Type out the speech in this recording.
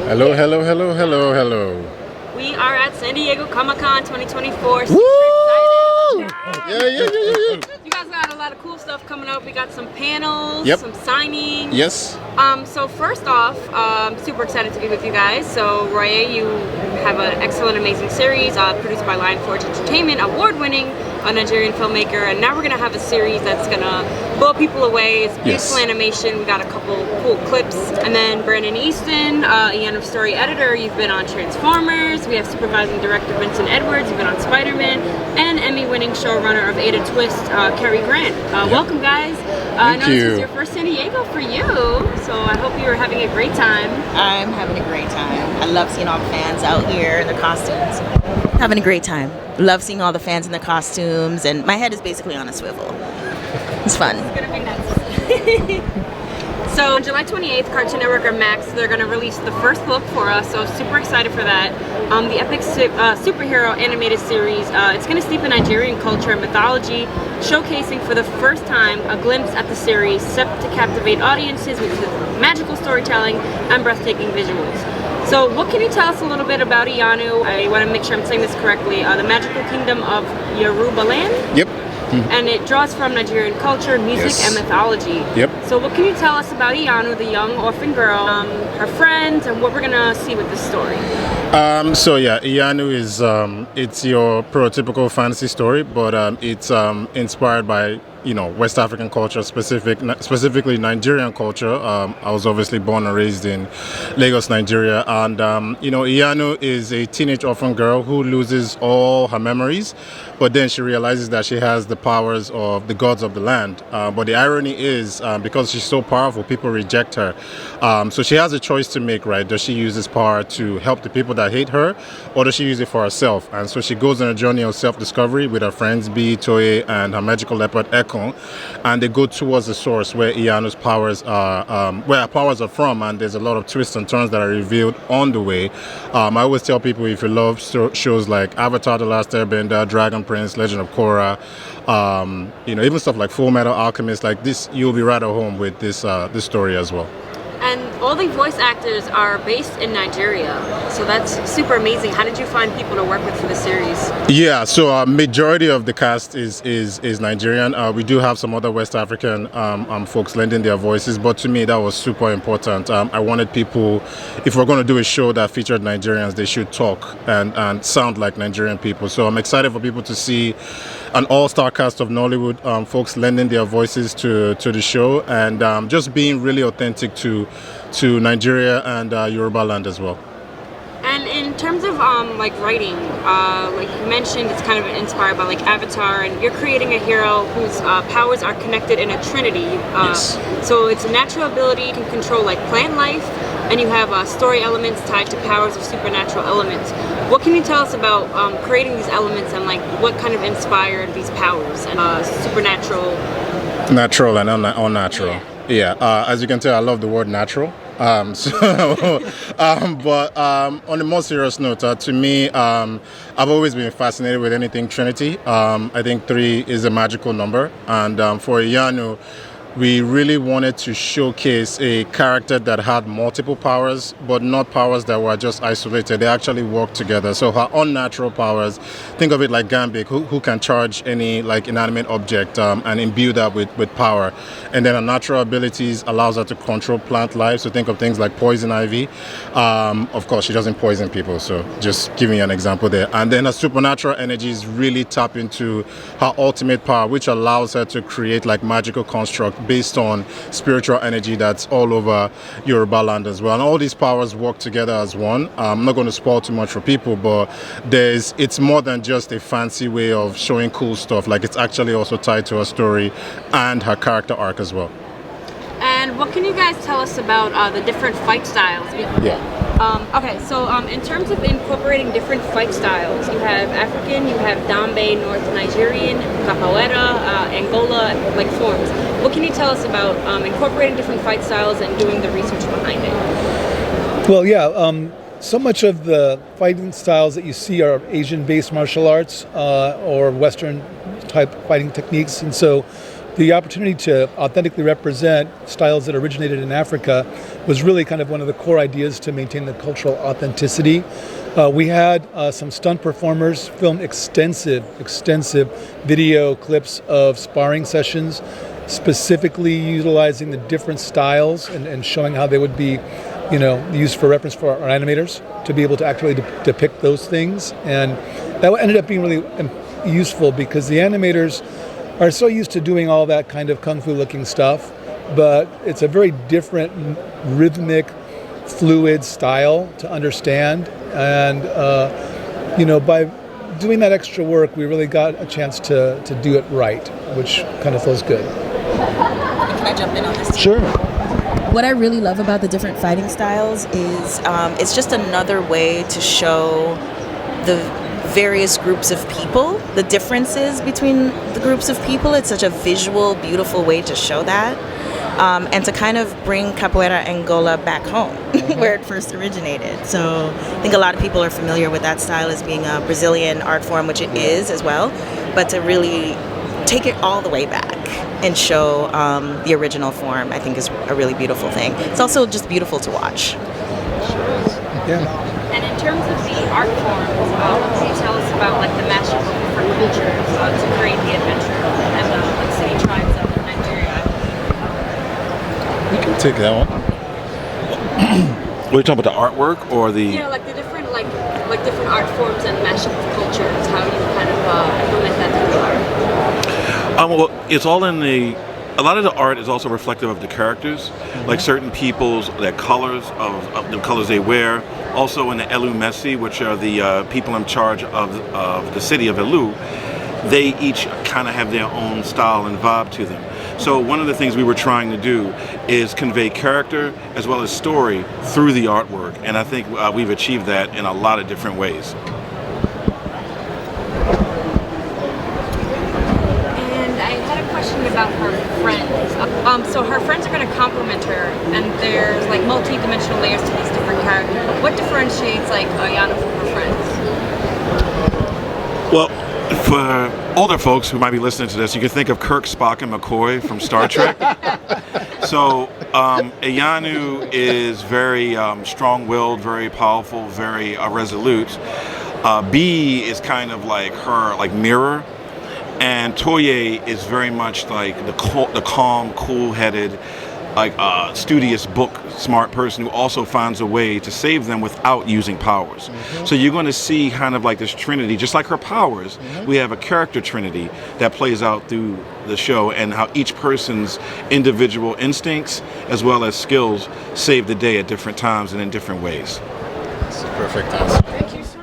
Hello, hello, hello, hello, hello. We are at San Diego Comic-Con 2024. Woo! Super excited. Yeah. You guys got a lot of cool stuff coming up. We got some panels, Yep. some signings. Yes. So first off, super excited to be with you guys. So Roye, you have an excellent, amazing series produced by Lionforge Entertainment, award-winning Nigerian filmmaker, and now we're gonna have a series that's gonna blow people away. It's beautiful animation. We got a couple cool clips, and then Brandon Easton, Iyanu story editor. You've been on Transformers. We have supervising director Vincent. You've been on Spider-Man, and Emmy-winning showrunner of Ada Twist, Kerri. Welcome, guys. I know this is your first San Diego for you, so I hope you're having a great time. I'm having a great time. I love seeing all the fans out here in their costumes. Having a great time. Love seeing all the fans in their costumes, and my head is basically on a swivel. It's fun. It's gonna be nuts. So on July 28th, Cartoon Network or Max, they're gonna release the first book for us, so super excited for that. The epic superhero animated series, it's gonna steep in Nigerian culture and mythology, showcasing for the first time a glimpse at the series set to captivate audiences with magical storytelling and breathtaking visuals. So what can you tell us a little bit about Iyanu? I want to make sure I'm saying this correctly. The magical kingdom of Yoruba land? Yep. And it draws from Nigerian culture, music, and mythology. Yep. So what can you tell us about Iyanu, the young orphan girl, her friends, and what we're gonna see with this story? So yeah, Iyanu is it's your prototypical fantasy story, but it's inspired by West African culture, specifically Nigerian culture. I was obviously born and raised in Lagos, Nigeria, and Iyanu is a teenage orphan girl who loses all her memories, but then she realizes that she has the powers of the gods of the land. But the irony is, because she's so powerful, people reject her. So she has a choice to make, right? Does she use this power to help the people that hate her, or does she use it for herself? And so she goes on a journey of self-discovery with her friends Bee, Toye, and her magical leopard Echo. And they go towards the source where Iyanu's powers are, where her powers are from, and there's a lot of twists and turns that are revealed on the way. I always tell people, if you love shows like Avatar: The Last Airbender, Dragon Prince, Legend of Korra, even stuff like Full Metal Alchemist, like this, you'll be right at home with this story as well. And all the voice actors are based in Nigeria, so that's super amazing. How did you find people to work with for the series? Yeah, so majority of the cast is Nigerian. We do have some other West African folks lending their voices, but to me that was super important. I wanted people, if we're going to do a show that featured Nigerians, they should talk and sound like Nigerian people. So I'm excited for people to see an all-star cast of Nollywood folks lending their voices to the show, and just being really authentic to Nigeria and Yoruba land as well. And in terms of like writing, like you mentioned, it's kind of inspired by like Avatar, and you're creating a hero whose powers are connected in a trinity. Yes. So it's a natural ability, you can control like plant life, and you have story elements tied to powers of supernatural elements. What can you tell us about creating these elements, and like what kind of inspired these powers and supernatural? Natural and unnatural. Yeah. As you can tell, I love the word natural. But on a more serious note, to me, I've always been fascinated with anything Trinity. I think 3 is a magical number, and for Iyanu, we really wanted to showcase a character that had multiple powers, but not powers that were just isolated. They actually work together. So her unnatural powers, think of it like Gambit, who can charge any like inanimate object and imbue that with power. And then her natural abilities allows her to control plant life. So think of things like poison ivy. Of course, she doesn't poison people, so just giving you an example there. And then her supernatural energies really tap into her ultimate power, which allows her to create like magical construct based on spiritual energy that's all over Yoruba land as well. And all these powers work together as one. I'm not going to spoil too much for people, but it's more than just a fancy way of showing cool stuff. Like, it's actually also tied to her story and her character arc as well. And what can you guys tell us about the different fight styles? Yeah. Okay, so in terms of incorporating different fight styles, you have African, you have Dambe, North Nigerian, Capoeira, Angola, like forms. What can you tell us about incorporating different fight styles and doing the research behind it? Well, yeah, so much of the fighting styles that you see are Asian-based martial arts or Western-type fighting techniques, and so the opportunity to authentically represent styles that originated in Africa was really kind of one of the core ideas to maintain the cultural authenticity. We had some stunt performers film extensive video clips of sparring sessions, specifically utilizing the different styles and showing how they would be, used for reference for our animators to be able to actually depict those things. And that ended up being really useful because the animators are so used to doing all that kind of kung fu looking stuff, but it's a very different rhythmic, fluid style to understand. And by doing that extra work, we really got a chance to do it right, which kind of feels good. Can I jump in on this? Sure. What I really love about the different fighting styles is it's just another way to show the various groups of people, the differences between the groups of people. It's such a visual, beautiful way to show that. And to kind of bring Capoeira Angola back home, where it first originated. So I think a lot of people are familiar with that style as being a Brazilian art form, which it is as well, but to really take it all the way back and show the original form, I think is a really beautiful thing. It's also just beautiful to watch. Yeah. And in terms of the art forms, what can you tell us about like the mashup of different cultures to create the adventure and the city tribes of Nigeria? You can take that one. What are you talking about, the artwork or the? Yeah, like the different like different art forms and mashup of cultures. How you kind of implement that through the art. Well, it's all in the. A lot of the art is also reflective of the characters, like certain people's their colors of the colors they wear. Also in the Elu Messi, which are the people in charge of the city of Elu, they each kind of have their own style and vibe to them. So one of the things we were trying to do is convey character as well as story through the artwork, and I think we've achieved that in a lot of different ways. And I had a question about her friends. So her friends are going to complement her, and there's like multi-dimensional layers to these different characters. What differentiates like Iyanu from her friends? Well, for older folks who might be listening to this, you can think of Kirk, Spock, and McCoy from Star Trek. So Iyanu is very strong-willed, very powerful, very resolute. B is kind of like her mirror. And Toye is very much like the calm, cool-headed, studious, book-smart person who also finds a way to save them without using powers. So you're going to see kind of like this trinity, just like her powers. We have a character trinity that plays out through the show, and how each person's individual instincts as well as skills save the day at different times and in different ways. That's a perfect answer. Thank you so